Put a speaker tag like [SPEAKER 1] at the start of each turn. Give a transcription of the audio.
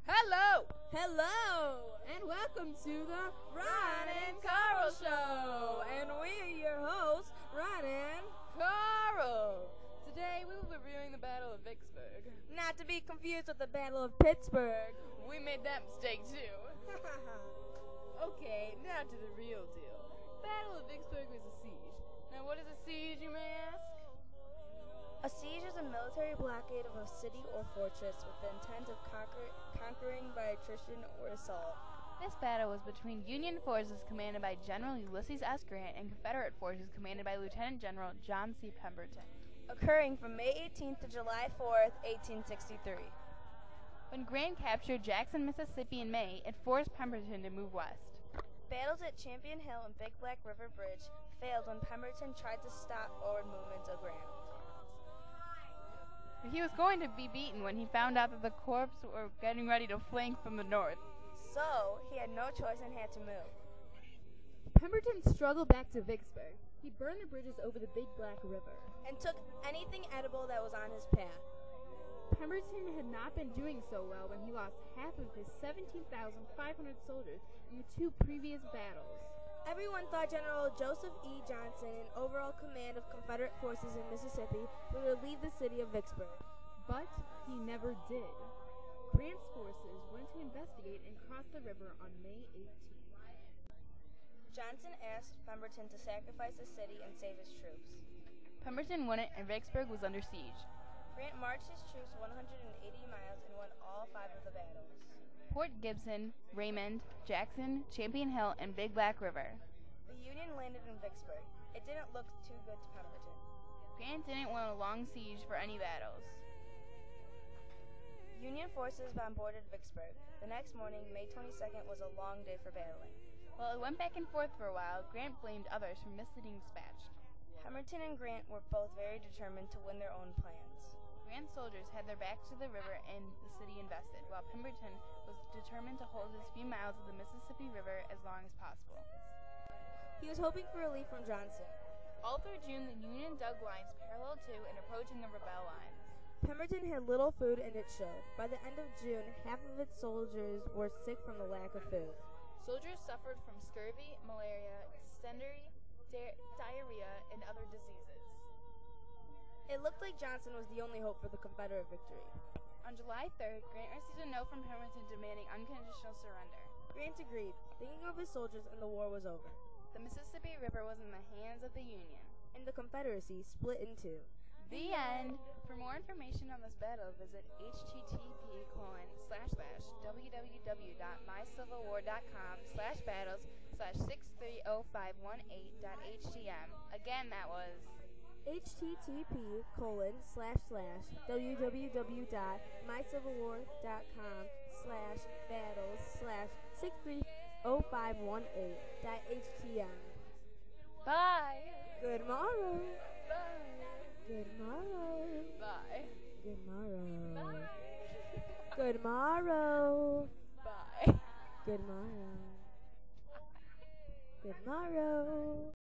[SPEAKER 1] Hello!
[SPEAKER 2] Hello, and welcome to the Ron and Carl Show. And we're your hosts, Ron and
[SPEAKER 1] Carl! Today we will be reviewing the Battle of Vicksburg.
[SPEAKER 2] not to be confused with the Battle of Pittsburgh.
[SPEAKER 1] We made that mistake too. Okay, now to the real deal. Battle of Vicksburg was a siege. Now what is a siege, you may ask?
[SPEAKER 2] A siege is a military blockade of a city or fortress with the intent of conquering by attrition or assault.
[SPEAKER 3] This battle was between Union forces commanded by General Ulysses S. Grant and Confederate forces commanded by Lieutenant General John C. Pemberton.
[SPEAKER 2] Occurring from May 18th to July 4th, 1863.
[SPEAKER 3] When Grant captured Jackson, Mississippi in May, it forced Pemberton to move west.
[SPEAKER 2] Battles at Champion Hill and Big Black River Bridge failed when Pemberton tried to stop forward movements of Grant.
[SPEAKER 3] He was going to be beaten when he found out that the corps were getting ready to flank from the north.
[SPEAKER 2] So, he had no choice and had to move.
[SPEAKER 4] Pemberton struggled back to Vicksburg. He burned the bridges over the Big Black River.
[SPEAKER 2] And took anything edible that was on his path.
[SPEAKER 4] Pemberton had not been doing so well when he lost half of his 17,500 soldiers in the two previous battles.
[SPEAKER 2] Everyone thought General Joseph E. Johnson, in overall command of Confederate forces in Mississippi, would relieve the city of Vicksburg.
[SPEAKER 4] But he never did. Grant's forces went to investigate and crossed the river on May 18th.
[SPEAKER 2] Johnson asked Pemberton to sacrifice the city and save his troops.
[SPEAKER 3] Pemberton wouldn't, and Vicksburg was under siege.
[SPEAKER 2] Grant marched his troops 180 miles and won all 5 of the battles.
[SPEAKER 3] Port Gibson, Raymond, Jackson, Champion Hill, and Big Black River.
[SPEAKER 2] The Union landed in Vicksburg. It didn't look too good to Pemberton.
[SPEAKER 3] Grant didn't want a long siege for any battles.
[SPEAKER 2] Union forces bombarded Vicksburg. The next morning, May 22nd, was a long day for battling.
[SPEAKER 3] While it went back and forth for a while, Grant blamed others for misleading dispatch.
[SPEAKER 2] Pemberton and Grant were both very determined to win their own plans.
[SPEAKER 3] Grant's soldiers had their backs to the river and the city invested, while Pemberton was determined to hold his few miles of the Mississippi River as long as possible.
[SPEAKER 2] He was hoping for relief from Johnson.
[SPEAKER 3] All through June, the Union dug lines parallel to and approaching the rebel lines.
[SPEAKER 2] Pemberton had little food and it showed. By the end of June, half of its soldiers were sick from the lack of food.
[SPEAKER 3] Soldiers suffered from scurvy, malaria, dysentery, diarrhea, and other diseases.
[SPEAKER 2] It looked like Johnson was the only hope for the Confederate victory.
[SPEAKER 3] On July 3rd, Grant received a note from Pemberton demanding unconditional surrender.
[SPEAKER 2] Grant agreed, thinking of his soldiers, and the war was over.
[SPEAKER 3] The Mississippi River was in the hands of the Union.
[SPEAKER 2] And the Confederacy split in two.
[SPEAKER 3] The end. For more information on this battle, visit http://www.mycivilwar.com/battles/63051.8.htm. Again, that was
[SPEAKER 2] http://www.mycivilwar.com/battles/63051.8.htm.
[SPEAKER 3] bye.
[SPEAKER 2] Good morrow.
[SPEAKER 3] Bye.
[SPEAKER 2] Good morrow.
[SPEAKER 3] Bye.
[SPEAKER 2] Good morrow.
[SPEAKER 3] Bye.
[SPEAKER 2] Good morrow.
[SPEAKER 3] Bye.
[SPEAKER 2] Good morrow. Good morrow.